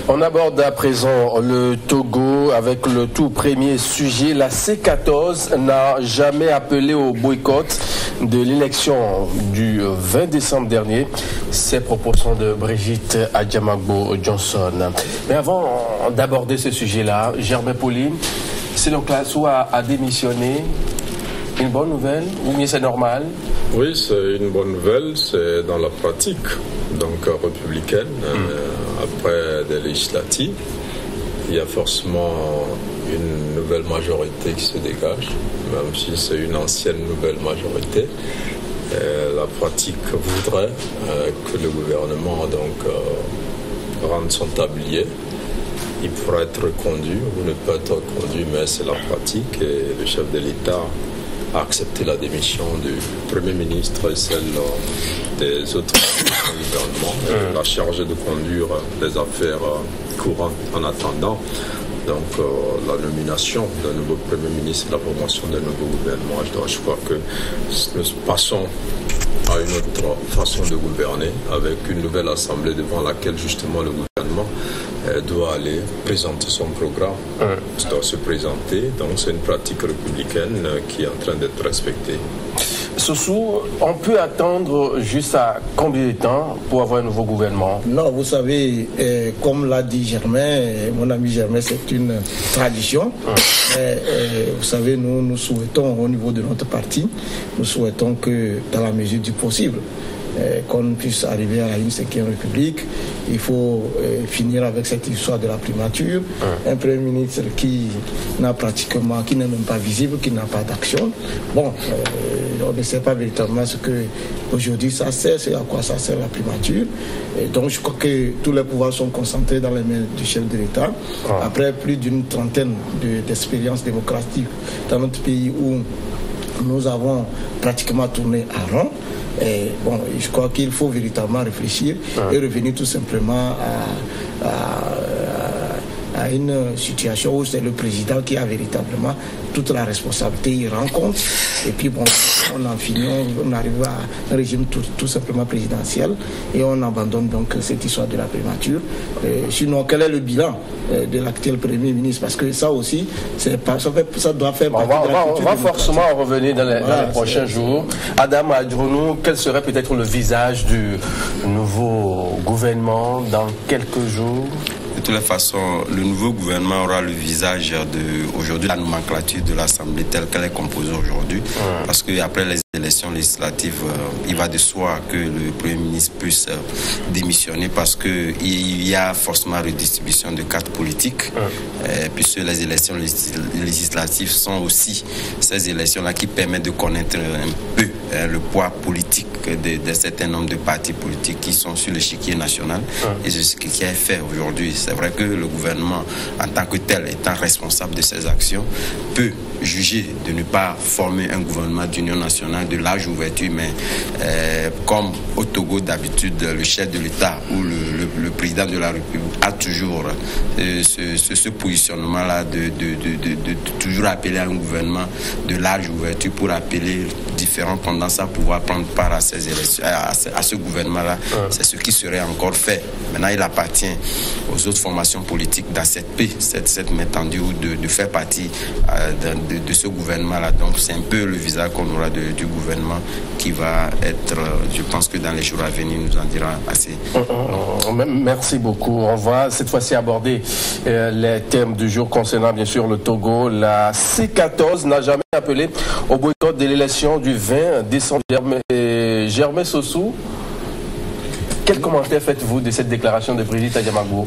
On aborde à présent le Togo avec le tout premier sujet. La C14 n'a jamais appelé au boycott de l'élection du 20 décembre dernier. Ces propos sont de Brigitte Adjamagbo Johnson. Mais avant d'aborder ce sujet-là, Germain Pauline, c'est donc la SOA a démissionné. Une bonne nouvelle ou bien c'est normal? Oui, c'est une bonne nouvelle, c'est dans la pratique, donc républicaine. Après des législatives, il y a forcément une nouvelle majorité qui se dégage, même si c'est une ancienne nouvelle majorité. La pratique voudrait que le gouvernement rende son tablier. Il pourrait être reconduit ou ne peut être reconduit, mais c'est la pratique et le chef de l'État a accepté la démission du Premier ministre et celle des autres membres du gouvernement. La charge de conduire les affaires courantes en attendant la nomination d'un nouveau Premier ministre et la promotion d'un nouveau gouvernement. Je crois que nous passons à une autre façon de gouverner avec une nouvelle assemblée devant laquelle justement le gouvernement doit aller présenter son programme, doit se présenter. Donc c'est une pratique républicaine qui est en train d'être respectée. Soussou, on peut attendre jusqu'à combien de temps pour avoir un nouveau gouvernement? Non, vous savez, comme l'a dit Germain, mon ami Germain, c'est une tradition. Vous savez, nous souhaitons au niveau de notre parti, nous souhaitons que dans la mesure du possible, qu'on puisse arriver à une 5e République. Il faut finir avec cette histoire de la primature. Un Premier ministre qui n'est même pas visible, qui n'a pas d'action. Bon, on ne sait pas véritablement ce que aujourd'hui ça sert, c'est à quoi ça sert la primature. Et donc je crois que tous les pouvoirs sont concentrés dans les mains du chef de l'État. Après plus d'une trentaine d'expériences démocratiques dans notre pays où nous avons pratiquement tourné à rond. Et bon, je crois qu'il faut véritablement réfléchir et revenir tout simplement à une situation où c'est le président qui a véritablement toute la responsabilité, il rencontre et puis bon, on en finit, on arrive à un régime tout simplement présidentiel et on abandonne donc cette histoire de la primature. Sinon, quel est le bilan de l'actuel Premier ministre? Parce que ça aussi, ça doit faire partie de la culture. On va forcément en revenir dans les prochains jours. Adam Adjounou, quel serait peut-être le visage du nouveau gouvernement dans quelques jours? De toutes les façons, le nouveau gouvernement aura le visage aujourd'hui la nomenclature de l'Assemblée telle qu'elle est composée aujourd'hui. Parce qu'après les élections législatives, il va de soi que le Premier ministre puisse démissionner parce qu'il y a forcément redistribution de cartes politiques. Puisque les élections législatives sont aussi ces élections-là qui permettent de connaître un peu le poids politique d'un certain nombre de partis politiques qui sont sur l'échiquier national. Et c'est ce qui est fait aujourd'hui. C'est vrai que le gouvernement, en tant que tel, étant responsable de ses actions, peut juger de ne pas former un gouvernement d'union nationale de large ouverture, mais comme au Togo d'habitude, le chef de l'État ou le président de la République a toujours ce positionnement-là de toujours appeler à un gouvernement de large ouverture pour appeler différentes tendances à pouvoir prendre part à ces élections, à ce gouvernement-là. C'est ce qui serait encore fait. Maintenant, il appartient aux autres formations politiques d'accepter cette métendue ou de faire partie de ce gouvernement-là. Donc, c'est un peu le visage qu'on aura du gouvernement qui va être, je pense que dans les jours à venir, nous en dira assez. Merci beaucoup. On va cette fois-ci aborder les thèmes du jour concernant bien sûr le Togo. La C14 n'a jamais appelé au boycott de l'élection du 20 décembre. Germain Soussou, quel commentaire faites-vous de cette déclaration de Brigitte Adjamagbo?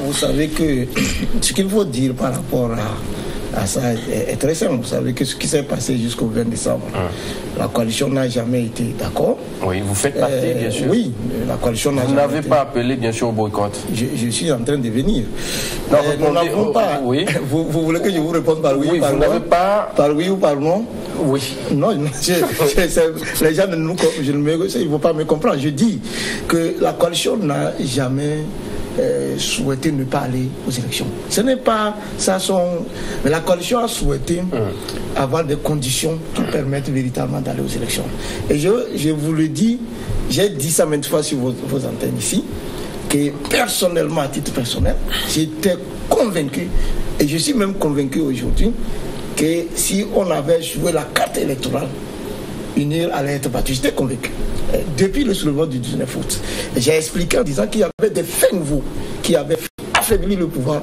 Vous savez que ce qu'il faut dire par rapport à ça est très simple. Vous savez que ce qui s'est passé jusqu'au 20 décembre, la coalition n'a jamais été d'accord. Oui, vous faites partie, bien sûr. Oui, la coalition n'a jamais été... Vous n'avez pas appelé, bien sûr, au boycott. Je suis en train de venir. Non, nous n'avons pas... Oui. Vous voulez que je vous réponde par oui ou par non? Vous n'avez pas... Par oui ou par non? Oui. Non, les gens il ne vont pas me comprendre. Je dis que la coalition n'a jamais... souhaité ne pas aller aux élections. Ce n'est pas ça mais la coalition a souhaité avoir des conditions qui permettent véritablement d'aller aux élections. Et je vous le dis, j'ai dit ça maintes fois sur vos antennes ici, que personnellement, à titre personnel, j'étais convaincu, et je suis même convaincu aujourd'hui, que si on avait joué la carte électorale, UNIR allait être battu. J'étais convaincu. Depuis le soulèvement du 19 août, j'ai expliqué en disant qu'il y avait des faits nouveaux qui avaient affaibli le pouvoir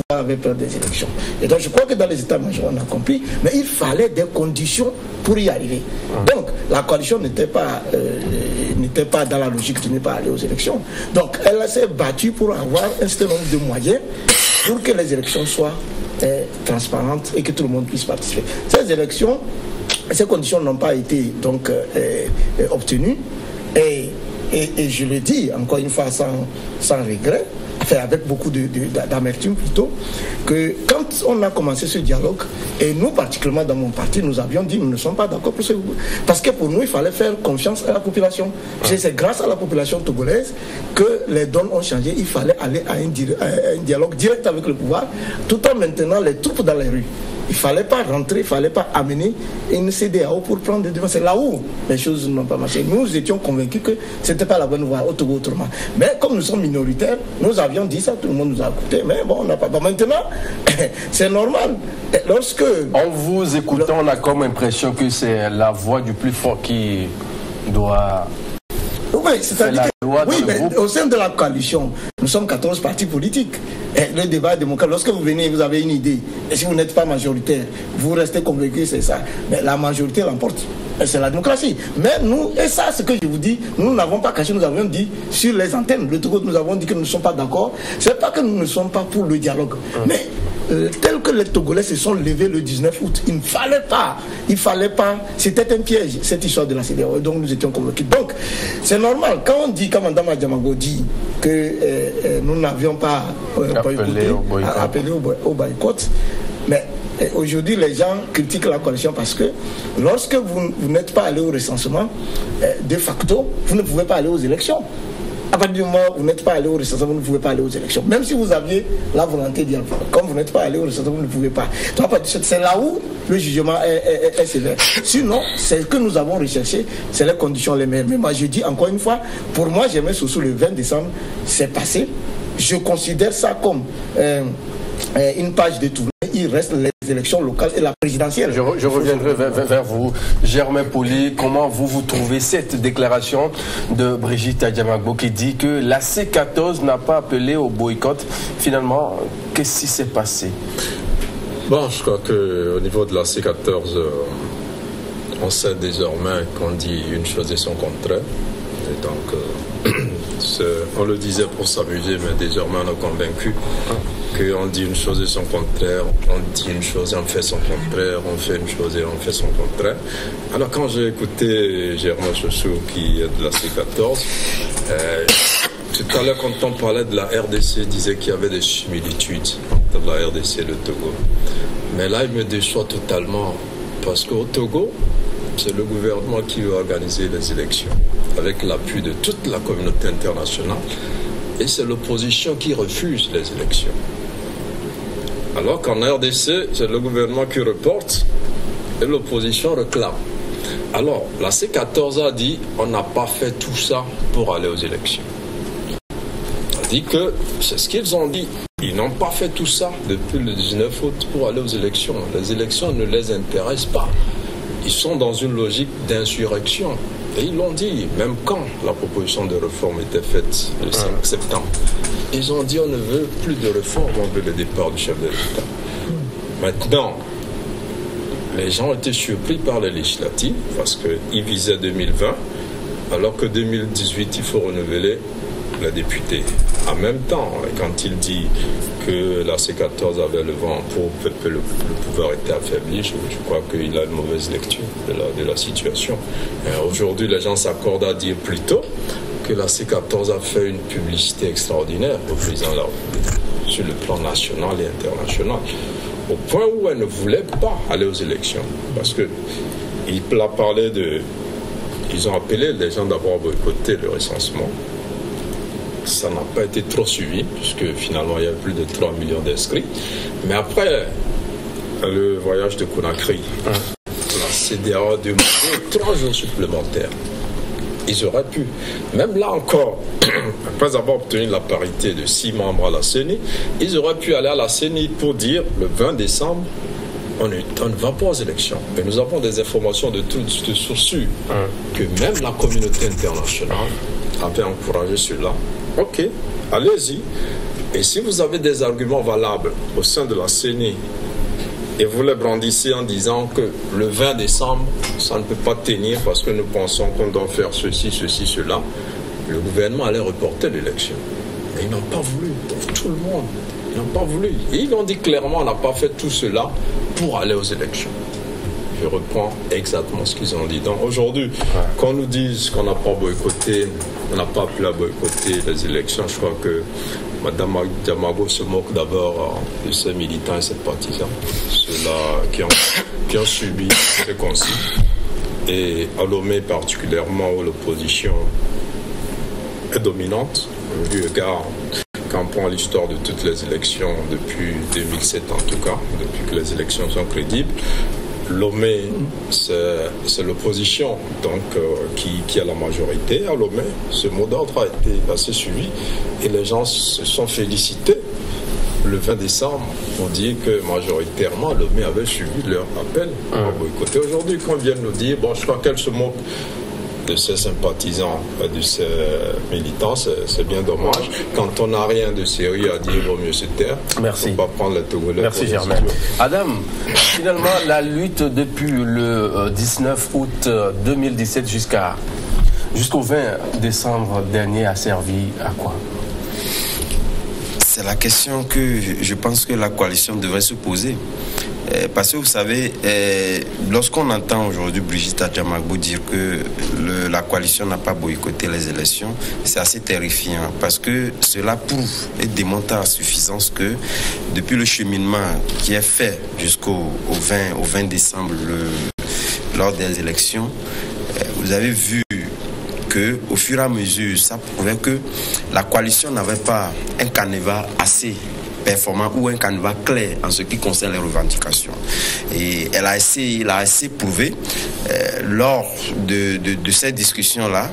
avait peur des élections. Et donc je crois que dans les états-majors on a compris, mais il fallait des conditions pour y arriver. Donc la coalition n'était pas dans la logique de ne pas aller aux élections. Donc elle s'est battue pour avoir un certain nombre de moyens pour que les élections soient transparentes et que tout le monde puisse participer. Ces conditions n'ont pas été donc obtenues et je le dis encore une fois sans regret, avec beaucoup d'amertume plutôt, que quand on a commencé ce dialogue, et nous particulièrement dans mon parti, nous avions dit nous ne sommes pas d'accord pour ce... Parce que pour nous, il fallait faire confiance à la population. C'est grâce à la population togolaise que les donnes ont changé. Il fallait aller à un dialogue direct avec le pouvoir, tout en maintenant les troupes dans les rues. Il ne fallait pas rentrer, il ne fallait pas amener une CEDEAO pour prendre des devants. C'est là où les choses n'ont pas marché. Nous étions convaincus que ce n'était pas la bonne voie, au Togo autrement. Mais comme nous sommes minoritaires, nous avions dit ça, tout le monde nous a écouté. Mais bon, on n'a pas. Maintenant, c'est normal. Lorsque... En vous écoutant, on a comme impression que c'est la voix du plus fort qui doit... Oui, c'est-à-dire mais au sein de la coalition, nous sommes 14 partis politiques. Et le débat démocratique, lorsque vous venez, vous avez une idée. Et si vous n'êtes pas majoritaire, vous restez convaincu, c'est ça. Mais la majorité l'emporte. C'est la démocratie. Mais nous, et ça, ce que je vous dis, nous n'avons pas caché, nous avons dit sur les antennes. Le Togo, nous avons dit que nous ne sommes pas d'accord. C'est pas que nous ne sommes pas pour le dialogue. Mais tel que les Togolais se sont levés le 19 août, il ne fallait pas, c'était un piège, cette histoire de la CEDEAO, donc nous étions convaincus. Donc, c'est normal, quand on dit, comme Mme Adjamago dit, que nous n'avions pas appelé au boycott, mais aujourd'hui, les gens critiquent la coalition parce que lorsque vous n'êtes pas allé au recensement, de facto, vous ne pouvez pas aller aux élections. À partir du moment où vous n'êtes pas allé au recensement, vous ne pouvez pas aller aux élections. Même si vous aviez la volonté d'y aller. Comme vous n'êtes pas allé au recensement, vous ne pouvez pas. C'est là où le jugement est sévère. Sinon, c'est ce que nous avons recherché, c'est les conditions les meilleures. Mais moi, je dis encore une fois, pour moi, j'aimais sous le 20 décembre, c'est passé. Je considère ça comme une page de tournée. Il reste les élections locales et la présidentielle. Je reviendrai vers vous. Germain Poli, comment vous trouvez cette déclaration de Brigitte Adjamago qui dit que la C14 n'a pas appelé au boycott? Finalement, qu'est-ce qui s'est passé? Bon, je crois qu'au niveau de la C14, on sait désormais qu'on dit une chose et son contraire. Et donc, on le disait pour s'amuser, mais désormais on est convaincu qu'on dit une chose et son contraire, on dit une chose et on fait son contraire, on fait une chose et on fait son contraire. Alors quand j'ai écouté Germain Chouchou qui est de la C14, tout à l'heure quand on parlait de la RDC, il disait qu'il y avait des similitudes entre la RDC et le Togo. Mais là il me déçoit totalement parce qu'au Togo, c'est le gouvernement qui veut organiser les élections avec l'appui de toute la communauté internationale et c'est l'opposition qui refuse les élections. Alors qu'en RDC, c'est le gouvernement qui reporte et l'opposition réclame. Alors, la C14 a dit on n'a pas fait tout ça pour aller aux élections. On dit que c'est ce qu'ils ont dit. Ils n'ont pas fait tout ça depuis le 19 août pour aller aux élections. Les élections ne les intéressent pas. Ils sont dans une logique d'insurrection. Et ils l'ont dit, même quand la proposition de réforme était faite le 5 septembre. Ils ont dit on ne veut plus de réforme, on veut le départ du chef de l'État. Maintenant, les gens ont été surpris par les législatives parce qu'ils visaient 2020, alors que 2018, il faut renouveler les députés. En même temps, quand il dit que la C14 avait le vent pour que le pouvoir était affaibli, je crois qu'il a une mauvaise lecture de la situation. Aujourd'hui, les gens s'accordent à dire plutôt que la C14 a fait une publicité extraordinaire au président de la République sur le plan national et international, au point où elle ne voulait pas aller aux élections. Parce qu'il a parlé de... Ils ont appelé les gens d'abord à boycotter le recensement. Ça n'a pas été trop suivi, puisque finalement il y a plus de 3 millions d'inscrits. Mais après le voyage de Conakry, la CEDEAO a demandé 3 jours supplémentaires. Ils auraient pu. Même là encore, après avoir obtenu la parité de 6 membres à la CENI, ils auraient pu aller à la CENI pour dire le 20 décembre, on ne va pas aux élections. Et nous avons des informations de toutes sources sûres que même la communauté internationale avait encouragé cela. Ok, allez-y. Et si vous avez des arguments valables au sein de la CENI et vous les brandissez en disant que le 20 décembre, ça ne peut pas tenir parce que nous pensons qu'on doit faire ceci, cela, le gouvernement allait reporter l'élection. Mais ils n'ont pas voulu, pour tout le monde. Ils n'ont pas voulu. Et ils ont dit clairement, on n'a pas fait tout cela pour aller aux élections. Je reprends exactement ce qu'ils ont dit. Donc aujourd'hui, quand on nous dise qu'on n'a pas boycotté, on n'a pas pu boycotter les élections, je crois que Mme Diamago se moque d'abord de ses militants et ses partisans, ceux-là qui ont subi ces consignes. Et à Lomé particulièrement, où l'opposition est dominante, vu égard quand on prend l'histoire de toutes les élections depuis 2007 en tout cas, depuis que les élections sont crédibles, Lomé, c'est l'opposition donc qui a la majorité à Lomé. Ce mot d'ordre a été assez suivi et les gens se sont félicités le 20 décembre pour dire que majoritairement Lomé avait suivi leur appel à boycotter. Aujourd'hui, quand ils viennent nous dire, bon, je crois qu'elle se moque de ses sympathisants, de ses militants, c'est bien dommage. Quand on n'a rien de sérieux à dire, il vaut mieux se taire. Merci. Il ne faut pas prendre les Togolais. Merci Germain. Adam, finalement, la lutte depuis le 19 août 2017 jusqu'au 20 décembre dernier a servi à quoi? C'est la question que je pense que la coalition devrait se poser. Parce que vous savez, lorsqu'on entend aujourd'hui Brigitte Adjamagbo dire que la coalition n'a pas boycotté les élections, c'est assez terrifiant parce que cela prouve et démontre à suffisance que depuis le cheminement qui est fait jusqu'au 20 décembre lors des élections, vous avez vu que au fur et à mesure, ça prouvait que la coalition n'avait pas un canevas assez performant ou un canevas clair en ce qui concerne les revendications. Et il a assez prouvé lors de ces discussions-là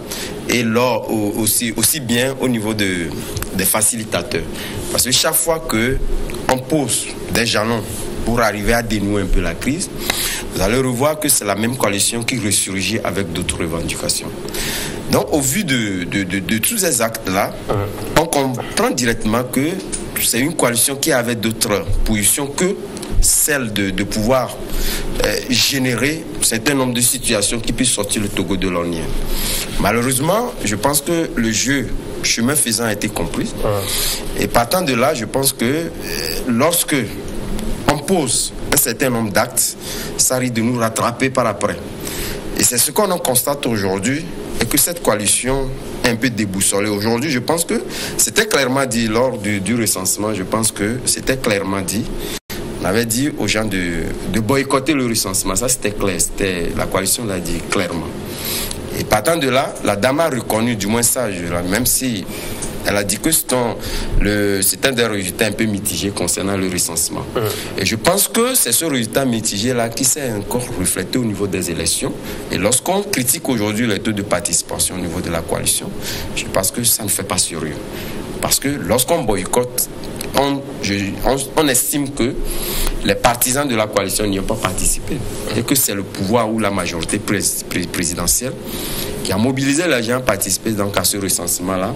et lors aussi bien au niveau des facilitateurs. Parce que chaque fois qu'on pose des jalons pour arriver à dénouer un peu la crise, vous allez revoir que c'est la même coalition qui ressurgit avec d'autres revendications. Donc, au vu de tous ces actes-là, on comprend directement que c'est une coalition qui avait d'autres positions que celle de pouvoir générer un certain nombre de situations qui puissent sortir le Togo de l'ornière. Malheureusement, je pense que le jeu, chemin faisant, a été compris. Et partant de là, je pense que lorsque on pose un certain nombre d'actes, ça risque de nous rattraper par après. Et c'est ce qu'on en constate aujourd'hui, et que cette coalition est un peu déboussolée. Aujourd'hui, je pense que c'était clairement dit lors du recensement, je pense que c'était clairement dit. On avait dit aux gens de boycotter le recensement. Ça, c'était clair. La coalition l'a dit clairement. Et partant de là, la dame a reconnu, du moins ça, même si elle a dit que c'était des résultats un peu mitigés concernant le recensement. Et je pense que c'est ce résultat mitigé-là qui s'est encore reflété au niveau des élections. Et lorsqu'on critique aujourd'hui les taux de participation au niveau de la coalition, je pense que ça ne fait pas sérieux. Parce que lorsqu'on boycotte, on estime que les partisans de la coalition n'y ont pas participé. Et que c'est le pouvoir ou la majorité présidentielle qui a mobilisé les gens à participer donc à ce recensement-là.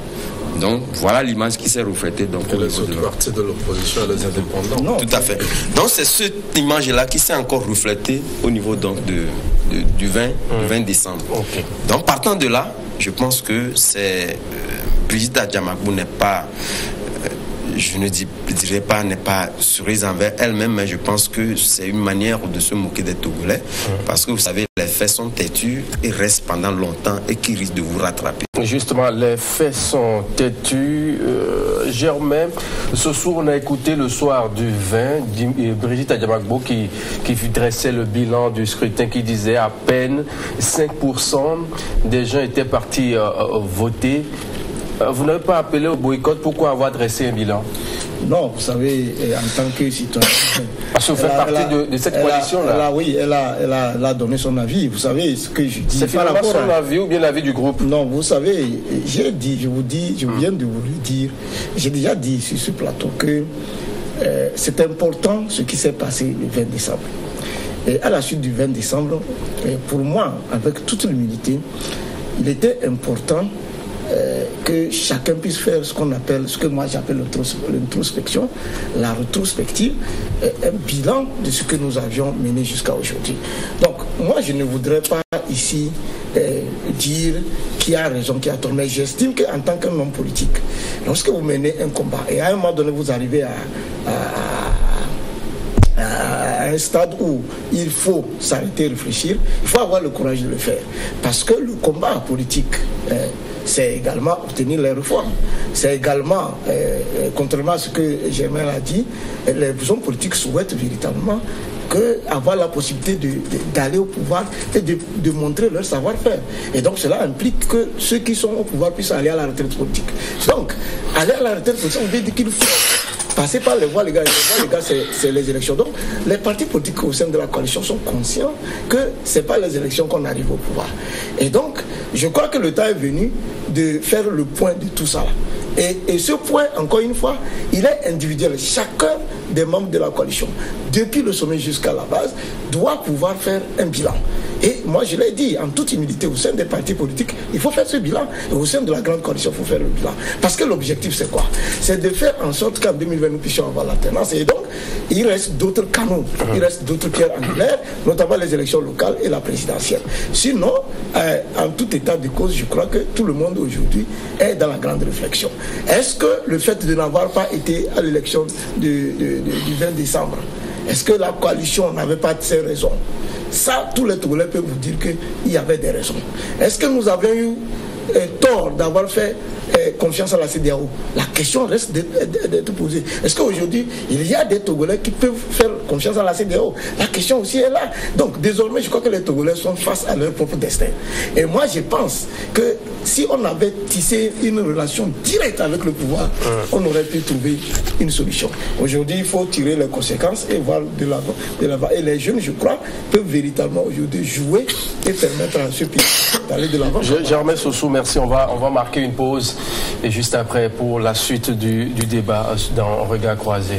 Donc voilà l'image qui s'est reflétée donc au niveau de partis de l'opposition et les indépendants. Non. Tout à fait. Donc c'est cette image-là qui s'est encore reflétée au niveau donc du 20 décembre. Okay. Donc partant de là, je pense que c'est Brigitte Adjamagbo n'est pas, je ne dirais pas, n'est pas cerise envers elle-même, mais je pense que c'est une manière de se moquer des Togolais, parce que vous savez, les faits sont têtus et restent pendant longtemps et qui risquent de vous rattraper. Justement, les faits sont têtus. Germain, ce soir, on a écouté le soir du 20, Brigitte Adjamagbo qui dressait le bilan du scrutin, qui disait à peine 5% des gens étaient partis voter. Vous n'avez pas appelé au boycott, pourquoi avoir dressé un bilan? Non, vous savez, en tant que citoyen... Parce que vous faites partie de cette coalition-là. Oui, elle a donné son avis. Vous savez ce que je dis. C'est finalement son avis ou bien l'avis du groupe? Non, vous savez, je viens de vous le dire, j'ai déjà dit sur ce plateau que c'est important ce qui s'est passé le 20 décembre. Et à la suite du 20 décembre, pour moi, avec toute l'humilité, il était important que chacun puisse faire ce qu'on appelle, ce que moi j'appelle l'introspection, la rétrospective, un bilan de ce que nous avions mené jusqu'à aujourd'hui. Donc, moi je ne voudrais pas ici dire qui a raison, qui a tort, mais j'estime qu'en tant qu'un homme politique, lorsque vous menez un combat et à un moment donné vous arrivez à un stade où il faut s'arrêter, réfléchir, il faut avoir le courage de le faire. Parce que le combat politique, c'est également obtenir les réformes. C'est également, contrairement à ce que Germain a dit, les hommes politiques souhaitent véritablement avoir la possibilité d'aller au pouvoir et de montrer leur savoir-faire. Et donc cela implique que ceux qui sont au pouvoir puissent aller à la retraite politique. Donc, aller à la retraite politique, on veut dire qu'il faut passer par les voies légales. Les voies légales, c'est les élections. Donc, les partis politiques au sein de la coalition sont conscients que ce n'est pas les élections qu'on arrive au pouvoir. Et donc, je crois que le temps est venu de faire le point de tout ça. Et ce point, encore une fois, il est individuel. Chacun des membres de la coalition, depuis le sommet jusqu'à la base, doit pouvoir faire un bilan. Et moi, je l'ai dit, en toute humilité, au sein des partis politiques, il faut faire ce bilan. Et au sein de la grande coalition, il faut faire le bilan. Parce que l'objectif, c'est quoi? C'est de faire en sorte qu'en 2020, nous puissions avoir l'alternance. Et donc, il reste d'autres canaux, il reste d'autres pierres angulaires, notamment les élections locales et la présidentielle. Sinon, en tout état de cause, je crois que tout le monde aujourd'hui est dans la grande réflexion. Est-ce que le fait de n'avoir pas été à l'élection du 20 décembre, est-ce que la coalition n'avait pas ses raisons? Ça, tous les Togolais peuvent vous dire qu'il y avait des raisons. Est-ce que nous avions eu tort d'avoir fait confiance à la CEDEAO? La question reste d'être posée. Est-ce qu'aujourd'hui, il y a des Togolais qui peuvent faire confiance à la CEDEAO? La question aussi est là. Donc, désormais, je crois que les Togolais sont face à leur propre destin. Et moi, je pense que si on avait tissé une relation directe avec le pouvoir, on aurait pu trouver une solution. Aujourd'hui, il faut tirer les conséquences et voir de l'avant. Et les jeunes, je crois, peuvent véritablement aujourd'hui jouer et permettre à ce pays d'aller de l'avant. Germain Sossou, merci. On va marquer une pause et juste après pour la suite du débat dans Regard Croisé.